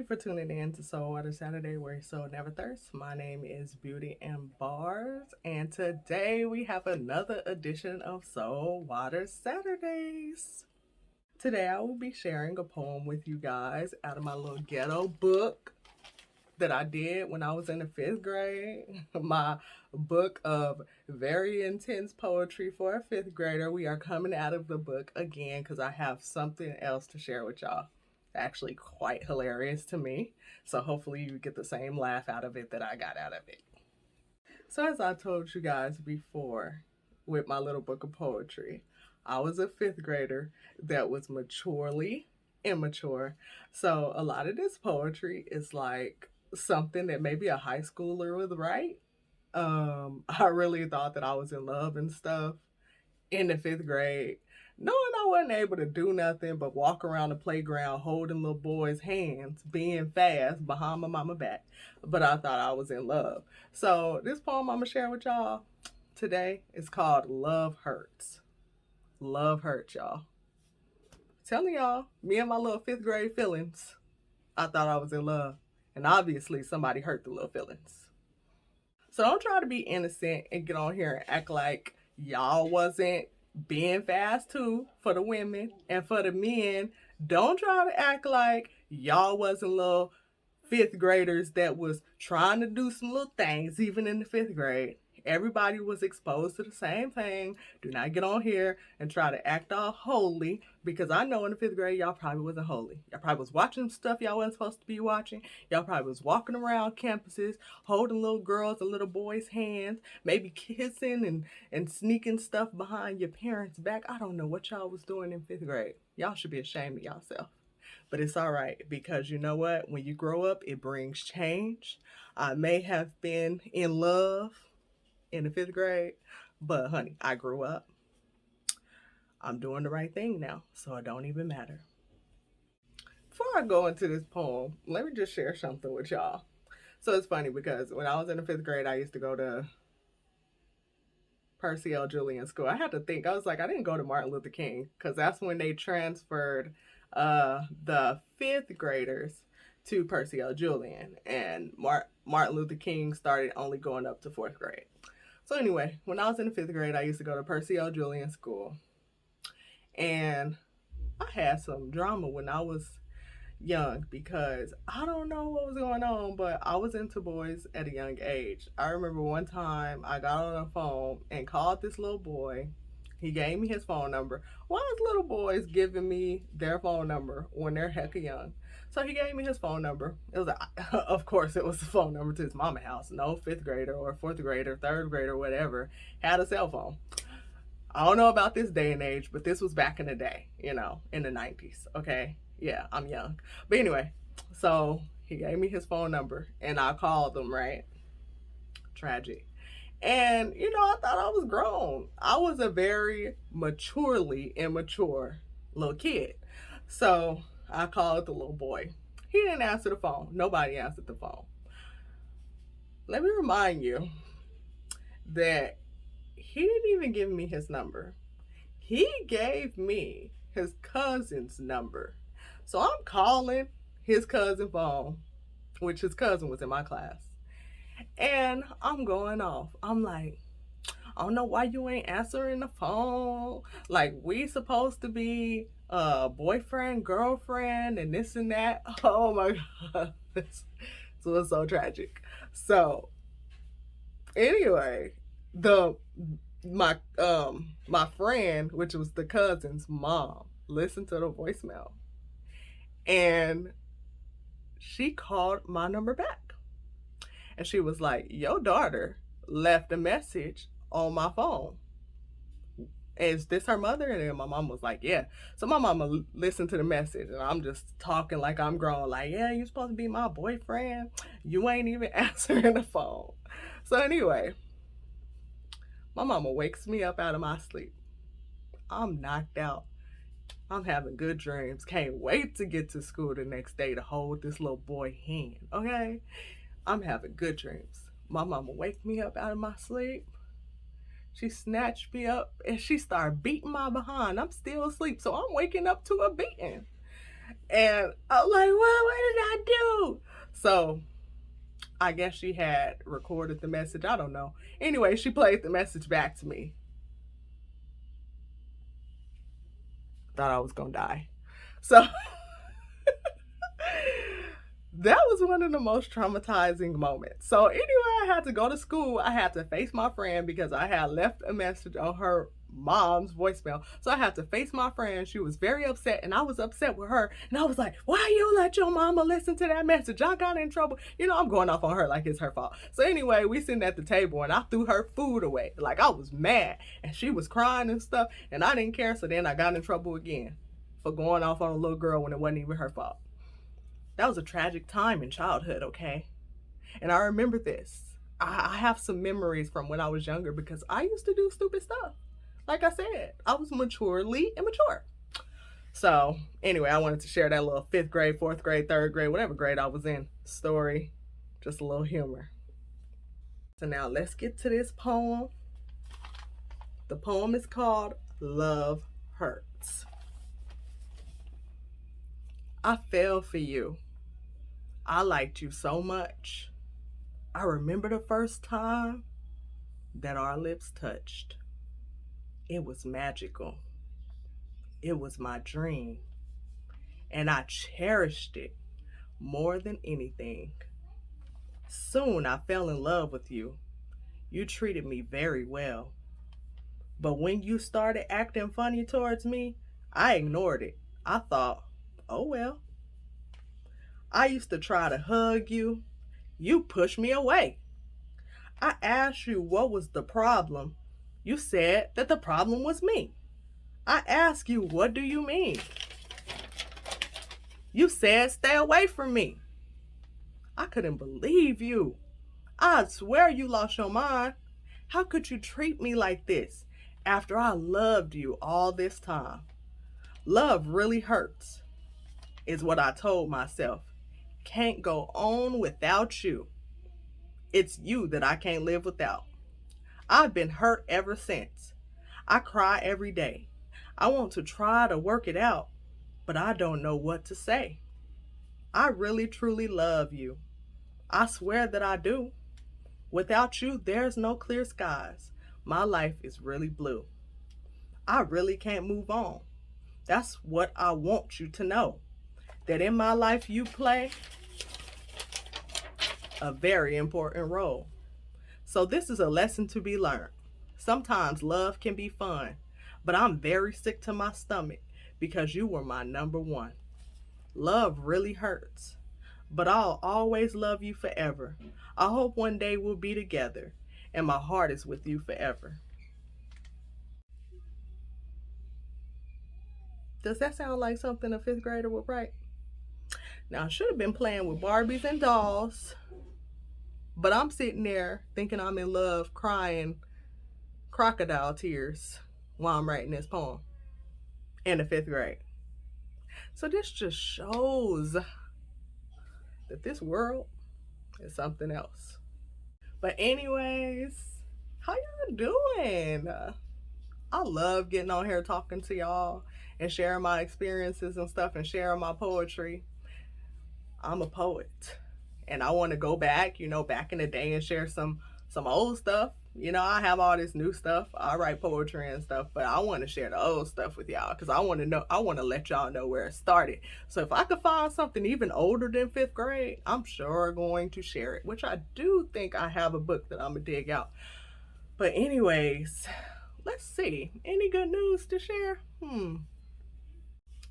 for tuning in to Soul Water Saturday, where your soul never thirsts. My name is Beauty and Barzz, and today we have another edition of Soul Water Saturdays. Today I will be sharing a poem with you guys out of my little ghetto book that I did when I was in the 5th grade. My book of very intense poetry for a 5th grader. We are coming out of the book again because I have something else to share with y'all. Actually quite hilarious to me. So hopefully you get the same laugh out of it that I got out of it. So as I told you guys before with my little book of poetry, I was a 5th grader that was maturely immature. So a lot of this poetry is like something that maybe a high schooler would write. I really thought that I was in love and stuff in the 5th grade, knowing I wasn't able to do nothing but walk around the playground holding little boys' hands, being fast behind my mama back. But I thought I was in love. So this poem I'm gonna share with y'all today is called Love Hurts. Love hurts, y'all. Telling y'all, me and my little 5th grade feelings, I thought I was in love. And obviously somebody hurt the little feelings. So don't try to be innocent and get on here and act like y'all wasn't being fast too for the women. And for the men, don't try to act like y'all wasn't little 5th graders that was trying to do some little things even in the 5th grade. Everybody was exposed to the same thing. Do not get on here and try to act all holy, because I know in the 5th grade y'all probably wasn't holy. Y'all probably was watching stuff y'all wasn't supposed to be watching. Y'all probably was walking around campuses holding little girls and little boys' hands, maybe kissing and sneaking stuff behind your parents' back. I don't know what y'all was doing in 5th grade. Y'all should be ashamed of yourself. But it's all right, because you know what? When you grow up, it brings change. I may have been in love in the 5th grade, but honey, I grew up. I'm doing the right thing now, so it don't even matter. Before I go into this poem, let me just share something with y'all. So it's funny because when I was in the 5th grade, I used to go to Percy L. Julian School. I had to think. I was like, I didn't go to Martin Luther King, because that's when they transferred the 5th graders to Percy L. Julian, and Martin Luther King started only going up to 4th grade. So anyway, when I was in the 5th grade, I used to go to Percy L. Julian School. And I had some drama when I was young, because I don't know what was going on, but I was into boys at a young age. I remember one time I got on the phone and called this little boy. He gave me his phone number. Why is little boys giving me their phone number when they're hecka young? So he gave me his phone number. It was, of course, it was the phone number to his mama house. No 5th grader or 4th grader, 3rd grader, whatever, had a cell phone. I don't know about this day and age, but this was back in the day, in the 90s, okay? Yeah, I'm young. But anyway, so he gave me his phone number, and I called him, right? Tragic. And, I thought I was grown. I was a very maturely immature little kid. So I called the little boy. He didn't answer the phone. Nobody answered the phone. Let me remind you that he didn't even give me his number. He gave me his cousin's number. So I'm calling his cousin's phone, which his cousin was in my class. And I'm going off. I'm like, I don't know why you ain't answering the phone. Like, we supposed to be boyfriend, girlfriend, and this and that. Oh my God. This was so tragic. So anyway, my friend, which was the cousin's mom, listened to the voicemail, and she called my number back. And she was like, your daughter left a message on my phone. Is this her mother? And then my mom was like, yeah. So my mama listened to the message, and I'm just talking like I'm grown. Like, yeah, you're supposed to be my boyfriend. You ain't even answering the phone. So anyway, my mama wakes me up out of my sleep. I'm knocked out. I'm having good dreams. Can't wait to get to school the next day to hold this little boy hand, okay? I'm having good dreams. My mama wake me up out of my sleep. She snatched me up and she started beating my behind. I'm still asleep, so I'm waking up to a beating. And I'm like, well, what did I do? So I guess she had recorded the message. I don't know. Anyway, she played the message back to me. Thought I was going to die. So that was one of the most traumatizing moments. So anyway, I had to go to school. I had to face my friend because I had left a message on her mom's voicemail. So I had to face my friend. She was very upset and I was upset with her. And I was like, why you let your mama listen to that message? I got in trouble. You know, I'm going off on her like it's her fault. So anyway, we sitting at the table and I threw her food away. Like I was mad and she was crying and stuff and I didn't care. So then I got in trouble again for going off on a little girl when it wasn't even her fault. That was a tragic time in childhood, okay? And I remember this. I have some memories from when I was younger because I used to do stupid stuff. Like I said, I was maturely immature. So, anyway, I wanted to share that little 5th grade, 4th grade, 3rd grade, whatever grade I was in story. Just a little humor. So, now let's get to this poem. The poem is called Love Hurts. I fell for you. I liked you so much. I remember the first time that our lips touched. It was magical. It was my dream. And I cherished it more than anything. Soon I fell in love with you. You treated me very well. But when you started acting funny towards me, I ignored it. I thought, oh well. I used to try to hug you. You pushed me away. I asked you what was the problem. You said that the problem was me. I asked you, what do you mean? You said stay away from me. I couldn't believe you. I swear you lost your mind. How could you treat me like this after I loved you all this time? Love really hurts, is what I told myself. Can't go on without you. It's you that I can't live without. I've been hurt ever since. I cry every day. I want to try to work it out, but I don't know what to say. I really truly love you. I swear that I do. Without you, there's no clear skies. My life is really blue. I really can't move on. That's what I want you to know. That in my life you play a very important role. So this is a lesson to be learned. Sometimes love can be fun, but I'm very sick to my stomach because you were my number one. Love really hurts, but I'll always love you forever. I hope one day we'll be together and my heart is with you forever. Does that sound like something a 5th grader would write? Now, I should have been playing with Barbies and dolls, but I'm sitting there thinking I'm in love, crying crocodile tears while I'm writing this poem in the 5th grade. So this just shows that this world is something else. But anyways, how y'all doing? I love getting on here talking to y'all and sharing my experiences and stuff and sharing my poetry. I'm a poet and I want to go back, back in the day and share some old stuff. I have all this new stuff. I write poetry and stuff, but I want to share the old stuff with y'all because I want to let y'all know where it started. So if I could find something even older than 5th grade, I'm sure going to share it, which I do think I have a book that I'm going to dig out. But anyways, let's see. Any good news to share?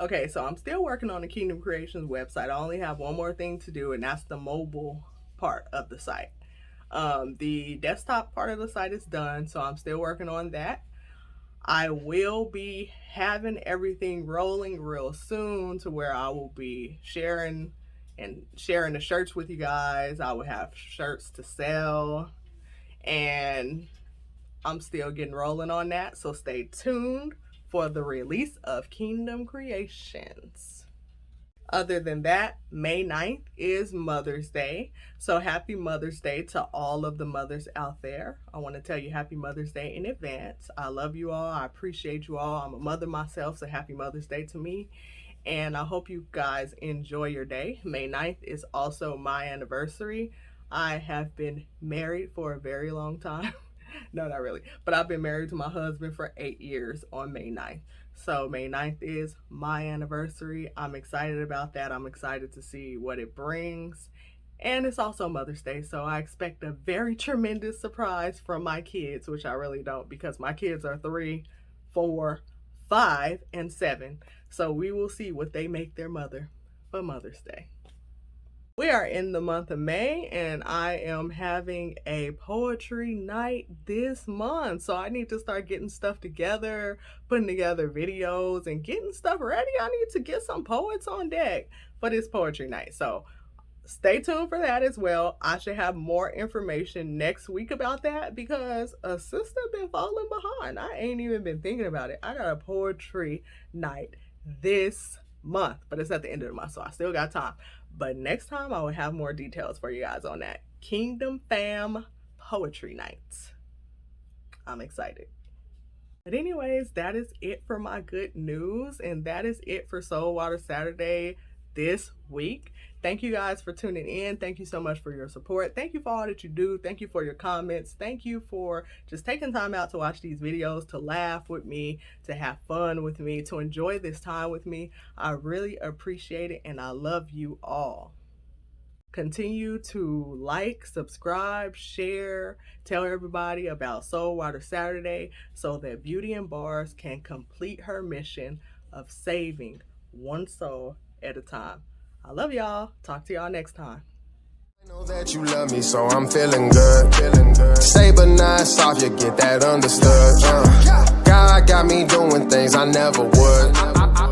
Okay, so I'm still working on the Kingdom Creations website. I only have one more thing to do, and that's the mobile part of the site. The desktop part of the site is done, so I'm still working on that. I will be having everything rolling real soon to where I will be sharing the shirts with you guys. I will have shirts to sell, and I'm still getting rolling on that, so stay tuned for the release of Kingdom Creations. Other than that, May 9th is Mother's Day. So happy Mother's Day to all of the mothers out there. I want to tell you happy Mother's Day in advance. I love you all. I appreciate you all. I'm a mother myself, so happy Mother's Day to me. and I hope you guys enjoy your day. May 9th is also my anniversary. I have been married for a very long time. No, not really, but I've been married to my husband for 8 years on May 9th. So May 9th is my anniversary. I'm excited about that. I'm excited to see what it brings. And it's also Mother's Day, so I expect a very tremendous surprise from my kids, which I really don't, because my kids are 3, 4, 5, and 7. So we will see what they make their mother for Mother's Day. We are in the month of May, and I am having a poetry night this month. So I need to start getting stuff together, putting together videos, and getting stuff ready. I need to get some poets on deck for this poetry night. So stay tuned for that as well. I should have more information next week about that because a sister been falling behind. I ain't even been thinking about it. I got a poetry night this month, but it's at the end of the month, so I still got time. But next time I will have more details for you guys on that. Kingdom Fam Poetry Night. I'm excited. But anyways, that is it for my good news, and that is it for Soul Water Saturday this week. Thank you guys for tuning in. Thank you so much for your support. Thank you for all that you do. Thank you for your comments. Thank you for just taking time out to watch these videos, to laugh with me, to have fun with me, to enjoy this time with me. I really appreciate it, and I love you all. Continue to like, subscribe, share, tell everybody about Soul Water Saturday so that Beauty and Barzz can complete her mission of saving one soul at a time. I love y'all. Talk to y'all next time. I know that you love me, so I'm feeling good. Say but not soft, you get that understood. God got me doing things I never would.